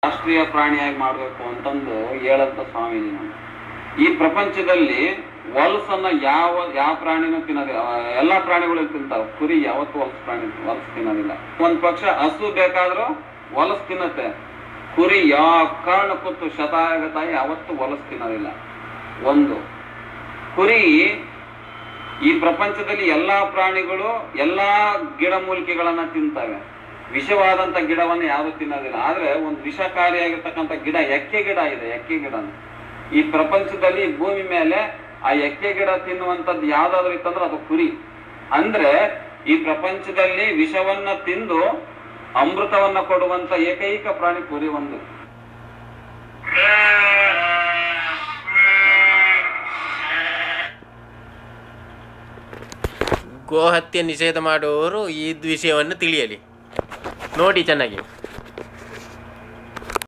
ರಾಷ್ಟ್ರೀಯ ಪ್ರಾಣಿಯಾಗಿ ಮಾಡಬೇಕು ಅಂತಂದು ಹೇಳಂತ ಸ್ವಾಮೀಜಿ. ನಾನು ಈ ಪ್ರಪಂಚದಲ್ಲಿ ಹೊಲಸನ್ನ ಯಾವ ಪ್ರಾಣಿನೂ ತಿನ್ನೋದಿಲ್ಲ, ಎಲ್ಲಾ ಪ್ರಾಣಿಗಳು ತಿಂತಾವ. ಕುರಿ ಯಾವತ್ತು ಹೊಲಸು ತಿನ್ನೋದಿಲ್ಲ. ಒಂದ್ ಪಕ್ಷ ಹಸು ಬೇಕಾದ್ರೂ ಹೊಲಸು ತಿನ್ನತ್ತೆ, ಕುರಿ ಯಾವ ಕಾರಣಕ್ಕೂ ಶತಾಯಗತಾಯಿ ಯಾವತ್ತು ಹೊಲಸು ತಿನ್ನೋದಿಲ್ಲ. ಒಂದು ಕುರಿ ಈ ಪ್ರಪಂಚದಲ್ಲಿ ಎಲ್ಲಾ ಪ್ರಾಣಿಗಳು ಎಲ್ಲಾ ಗಿಡಮೂಲಿಕೆಗಳನ್ನ ತಿಂತವೆ, ವಿಷವಾದಂತ ಗಿಡವನ್ನ ಯಾರು ತಿನ್ನೋದಿಲ್ಲ. ಆದ್ರೆ ಒಂದು ವಿಷಕಾರಿಯಾಗಿರ್ತಕ್ಕಂಥ ಗಿಡ ಎಕ್ಕೆ ಗಿಡ ಇದೆ. ಎಕ್ಕೆ ಗಿಡ ಈ ಪ್ರಪಂಚದಲ್ಲಿ ಭೂಮಿ ಮೇಲೆ ಆ ಎಕ್ಕೆ ಗಿಡ ತಿನ್ನುವಂಥದ್ದು ಯಾವ್ದಾದ್ರು ಇತ್ತಂದ್ರೆ ಅದು ಕುರಿ. ಅಂದ್ರೆ ಈ ಪ್ರಪಂಚದಲ್ಲಿ ವಿಷವನ್ನ ತಿಂದು ಅಮೃತವನ್ನ ಕೊಡುವಂತ ಏಕೈಕ ಪ್ರಾಣಿ ಕುರಿ ಒಂದು. ಗೋಹತ್ಯೆ ನಿಷೇಧ ಮಾಡುವವರು ಈ ವಿಷಯವನ್ನು ತಿಳಿಯಲಿ, ನೋಡಿ ಚೆನ್ನಾಗಿ.